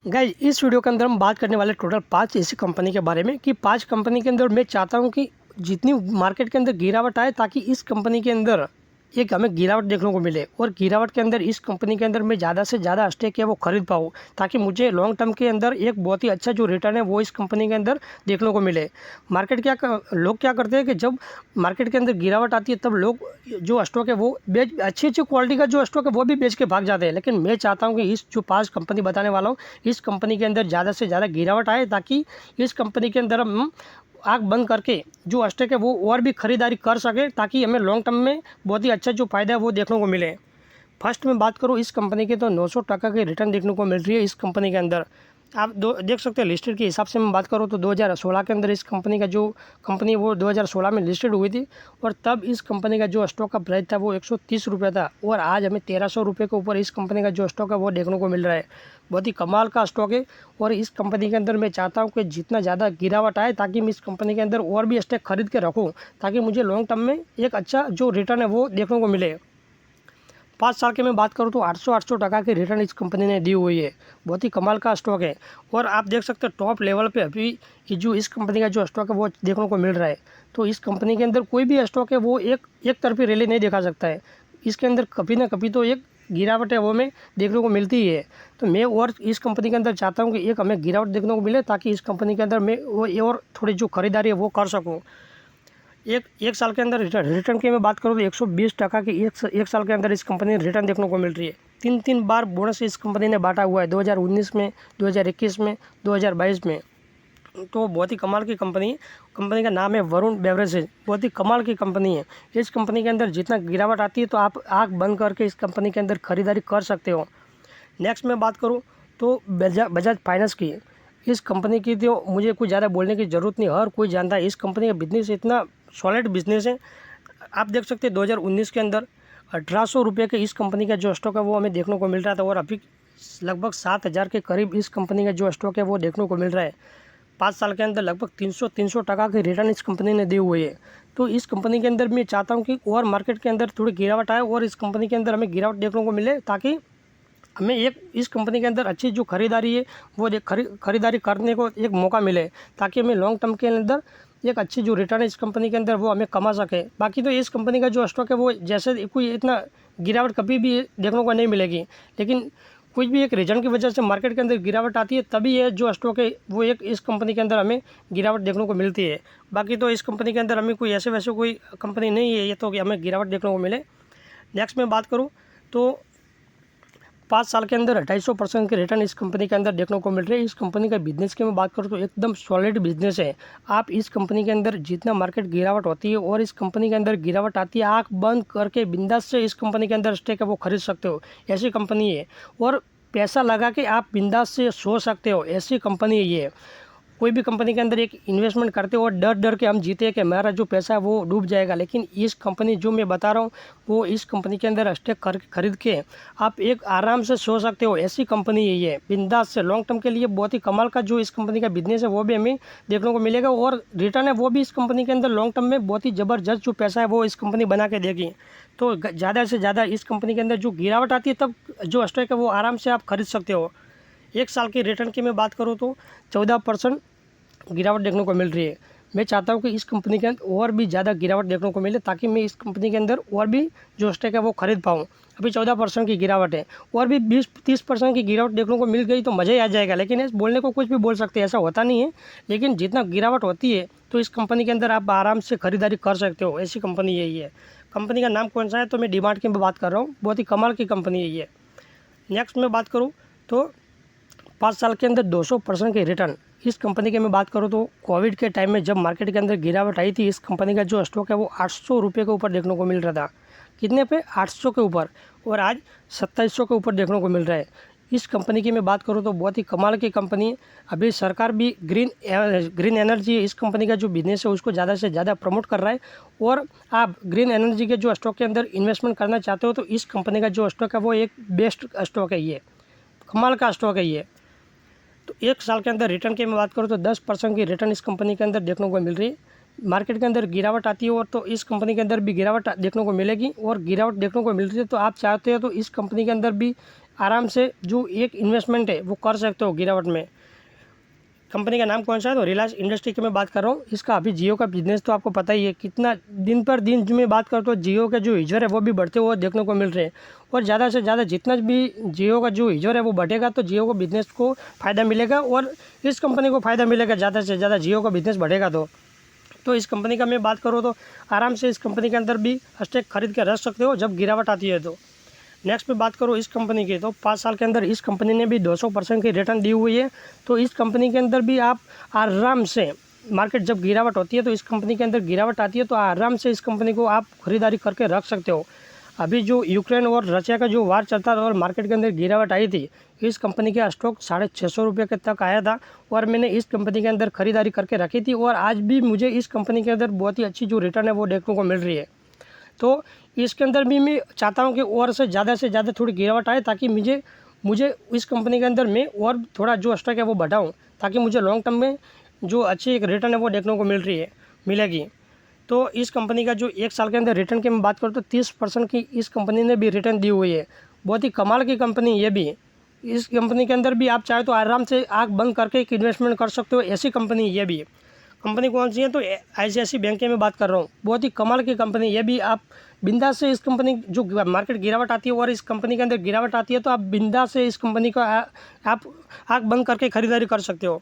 Guys इस video के अंदर हम बात करने वाले टोटल 5 ऐसी कंपनी के बारे में कि 5 कंपनी के अंदर मैं चाहता हूं कि जितनी मार्केट के अंदर गिरावट आए ताकि इस कंपनी के अंदर एक हमें गिरावट देखने को मिले और गिरावट के अंदर इस कंपनी के अंदर मैं ज़्यादा से ज़्यादा स्टेक है वो खरीद पाऊँ ताकि मुझे लॉन्ग टर्म के अंदर एक बहुत ही अच्छा जो रिटर्न है वो इस कंपनी के अंदर देखने को मिले। लोग क्या करते हैं कि जब मार्केट के अंदर गिरावट आती है तब लोग जो स्टॉक है वो बेच अच्छी क्वालिटी का जो स्टॉक है वो भी बेच के भाग जाते हैं। लेकिन मैं चाहता हूँ कि इस जो 5 कंपनी बताने वाला हूँ इस कंपनी के अंदर ज़्यादा से ज़्यादा गिरावट आए ताकि इस कंपनी के अंदर हम आँख बंद करके जो स्टॉक है वो और भी ख़रीदारी कर सके ताकि हमें लॉन्ग टर्म में बहुत ही अच्छा जो फ़ायदा है वो देखने को मिले। फर्स्ट में बात करूँ इस कंपनी की तो 900% की रिटर्न देखने को मिल रही है इस कंपनी के अंदर। आप देख सकते हैं लिस्टेड के हिसाब से मैं बात करूँ तो 2016 के अंदर इस कंपनी का जो कंपनी वो 2016 में लिस्टेड हुई थी और तब इस कंपनी का जो स्टॉक का प्राइस था वो 130 रुपये था और आज हमें 1300 रुपये के ऊपर इस कंपनी का जो स्टॉक है वो देखने को मिल रहा है। बहुत ही कमाल का स्टॉक है और इस कंपनी के अंदर मैं चाहता हूँ कि जितना ज़्यादा गिरावट आए ताकि मैं इस कंपनी के अंदर और भी स्टॉक खरीद के रखूँ ताकि मुझे लॉन्ग टर्म में एक अच्छा जो रिटर्न है वो देखने को मिले। 5 साल की मैं बात करूँ तो 800% की रिटर्न इस कंपनी ने दी हुई है। बहुत ही कमाल का स्टॉक है और आप देख सकते हैं टॉप लेवल पे अभी ये जो इस कंपनी का जो स्टॉक है वो देखने को मिल रहा है। तो इस कंपनी के अंदर कोई भी स्टॉक है वो एक तरफी रैली नहीं दिखा सकता है। इसके अंदर कभी ना कभी तो एक गिरावट है वो हमें देखने को मिलती ही है। तो मैं और इस कंपनी के अंदर चाहता हूँ कि एक हमें गिरावट देखने को मिले ताकि इस कंपनी के अंदर मैं वो और थोड़ी जो खरीदारी है वो कर सकूँ। एक साल के अंदर रिटर्न की मैं बात करूँ तो 120% की एक साल के अंदर इस कंपनी ने रिटर्न देखने को मिल रही है। तीन बार बोनस इस कंपनी ने बांटा हुआ है 2019 में, 2021 में, 2022 में। तो बहुत ही कमाल की कंपनी है। कंपनी का नाम है वरुण बेवरेजेज। बहुत ही कमाल की कंपनी है। इस कंपनी के अंदर जितना गिरावट आती है तो आप आँख बंद करके इस कंपनी के अंदर खरीदारी कर सकते हो। नेक्स्ट मैं बात करूँ तो बजाज फाइनेंस की। इस कंपनी की तो मुझे कुछ ज़्यादा बोलने की ज़रूरत नहीं, हर कोई जानता है इस कंपनी का बिजनेस इतना सॉलिड बिजनेस है। आप देख सकते हैं 2019 के अंदर 1800 रुपये के इस कंपनी का जो स्टॉक है वो हमें देखने को मिल रहा था और अभी लगभग 7000 के करीब इस कंपनी का जो स्टॉक है वो देखने को मिल रहा है। 5 साल के अंदर लगभग 300% की रिटर्न इस कंपनी ने दी हुई है। तो इस कंपनी के अंदर मैं चाहता हूँ कि और मार्केट के अंदर थोड़ी गिरावट आए और इस कंपनी के अंदर हमें गिरावट देखने को मिले ताकि हमें एक इस कंपनी के अंदर अच्छी जो खरीदारी है वो खरीदारी करने को एक मौका मिले ताकि हमें लॉन्ग टर्म के अंदर एक अच्छी जो रिटर्न है इस कंपनी के अंदर वो हमें कमा सके। बाकी तो इस कंपनी का जो स्टॉक है वो जैसे कोई इतना गिरावट कभी भी देखने को नहीं मिलेगी, लेकिन कुछ भी एक रीज़न की वजह से मार्केट के अंदर गिरावट आती है तभी ये जो स्टॉक है वो एक इस कंपनी के अंदर हमें गिरावट देखने को मिलती है। बाकी तो इस कंपनी के अंदर हमें कोई ऐसे वैसे कोई कंपनी नहीं है ये तो कि हमें गिरावट देखने को मिले। नेक्स्ट मैं बात करूँ तो 5 साल के अंदर 250% के रिटर्न इस कंपनी के अंदर देखने को मिल रही है। इस कंपनी का बिजनेस की मैं बात करूँ तो एकदम सॉलिड बिजनेस है। आप इस कंपनी के अंदर जितना मार्केट गिरावट होती है और इस कंपनी के अंदर गिरावट आती है आँख बंद करके बिंदास से इस कंपनी के अंदर स्टेक है वो खरीद सकते हो, ऐसी कंपनी है। और पैसा लगा के आप बिंदास से सो सकते हो, ऐसी कंपनी है ये। कोई भी कंपनी के अंदर एक इन्वेस्टमेंट करते हो और डर के हम जीते कि हमारा जो पैसा है वो डूब जाएगा, लेकिन इस कंपनी जो मैं बता रहा हूँ वो इस कंपनी के अंदर स्टेक खरीद के आप एक आराम से सो सकते हो, ऐसी कंपनी है ये। बिंदास से लॉन्ग टर्म के लिए बहुत ही कमाल का जो इस कंपनी का बिजनेस है वो भी हमें देखने को मिलेगा और रिटर्न है वो भी इस कंपनी के अंदर लॉन्ग टर्म में बहुत ही ज़बरदस्त जो पैसा है वो इस कंपनी बना के देगी। तो ज़्यादा से ज़्यादा इस कंपनी के अंदर जो गिरावट आती है तब जो स्टॉक है वो आराम से आप खरीद सकते हो। एक साल की रिटर्न की मैं बात करूँ तो 14% गिरावट देखने को मिल रही है। मैं चाहता हूँ कि इस कंपनी के अंदर और भी ज़्यादा गिरावट देखने को मिले ताकि मैं इस कंपनी के अंदर और भी जो स्टॉक है वो खरीद पाऊँ। अभी 14% की गिरावट है और भी 20-30% की गिरावट देखने को मिल गई तो मज़ा ही आ जाएगा, लेकिन इस बोलने को कुछ भी बोल सकते हैं, ऐसा होता नहीं है। लेकिन जितना गिरावट होती है तो इस कंपनी के अंदर आप आराम से खरीदारी कर सकते हो, ऐसी कंपनी है ये। कंपनी का नाम कौन सा है तो मैं डीमार्ट की बात कर रहा हूँ। बहुत ही कमाल की कंपनी है ये। नेक्स्ट मैं बात करूँ तो 5 साल के अंदर 200% की रिटर्न इस कंपनी की मैं बात करूँ तो कोविड के टाइम में जब मार्केट के अंदर गिरावट आई थी इस कंपनी का जो स्टॉक है वो 800 रुपये के ऊपर देखने को मिल रहा था। कितने पे? 800 के ऊपर, और आज 2700 के ऊपर देखने को मिल रहा है। इस कंपनी की मैं बात करूँ तो बहुत ही कमाल की कंपनी है। अभी सरकार भी ग्रीन एनर्जी इस कंपनी का जो बिजनेस है उसको ज़्यादा से ज़्यादा प्रमोट कर रहा है और आप ग्रीन एनर्जी के जो स्टॉक के अंदर इन्वेस्टमेंट करना चाहते हो तो इस कंपनी का जो स्टॉक है वो एक बेस्ट स्टॉक है, ये कमाल का स्टॉक है ये। तो एक साल के अंदर रिटर्न की मैं बात करूँ तो 10% की रिटर्न इस कंपनी के अंदर देखने को मिल रही है। मार्केट के अंदर गिरावट आती है और तो इस कंपनी के अंदर भी गिरावट देखने को मिलेगी और गिरावट देखने को मिल रही है तो आप चाहते हो तो इस कंपनी के अंदर भी आराम से जो एक इन्वेस्टमेंट है वो कर सकते हो गिरावट में। कंपनी का नाम कौन सा है, तो रिलायंस इंडस्ट्री की मैं बात कर रहा हूँ। इसका अभी जियो का बिजनेस तो आपको पता ही है कितना दिन पर दिन जो मैं बात करता हूँ, जियो के जो यूजर है वो भी बढ़ते हुए देखने को मिल रहे हैं। और ज़्यादा से ज़्यादा जितना भी जियो का जो यूजर है वो बढ़ेगा तो जियो को बिजनेस को फ़ायदा मिलेगा और इस कंपनी को फ़ायदा मिलेगा। ज़्यादा से ज़्यादा जियो का बिजनेस बढ़ेगा तो इस कंपनी का मैं बात करूँ तो आराम से इस कंपनी के अंदर भी स्टॉक खरीद के रख सकते हो जब गिरावट आती है। तो नेक्स्ट में बात करूँ इस कंपनी की, तो 5 साल के अंदर इस कंपनी ने भी 200% की रिटर्न दी हुई है। तो इस कंपनी के अंदर भी आप आराम से, मार्केट जब गिरावट होती है तो इस कंपनी के अंदर गिरावट आती है तो आराम से इस कंपनी को आप खरीदारी करके रख सकते हो। अभी जो यूक्रेन और रशिया का जो वार चलता था और मार्केट के अंदर गिरावट आई थी, इस कंपनी का स्टॉक 650 रुपये के तक आया था और मैंने इस कंपनी के अंदर खरीदारी करके रखी थी और आज भी मुझे इस कंपनी के अंदर बहुत ही अच्छी जो रिटर्न है वो देखने को मिल रही है। तो इसके अंदर भी मैं चाहता हूँ कि और से ज़्यादा थोड़ी गिरावट आए ताकि मुझे इस कंपनी के अंदर में और थोड़ा जो स्टॉक है वो बढ़ाऊँ ताकि मुझे लॉन्ग टर्म में जो अच्छी एक रिटर्न है वो देखने को मिलेगी। तो इस कंपनी का जो 1 साल के अंदर रिटर्न की मैं बात करूँ तो 30% की इस कंपनी ने भी रिटर्न दी हुई है। बहुत ही कमाल की कंपनी ये भी। इस कंपनी के अंदर भी आप चाहे तो आराम से आँख बंद करके एक इन्वेस्टमेंट कर सकते हो, ऐसी कंपनी ये भी। कंपनी कौन सी है, तो ICICI बैंक की मैं बात कर रहा हूँ। बहुत ही कमाल की कंपनी ये भी। आप बिंदास से इस कंपनी जो मार्केट गिरावट आती है और इस कंपनी के अंदर गिरावट आती है तो आप बिंदास से इस कंपनी को आप आँख बंद करके खरीदारी कर सकते हो।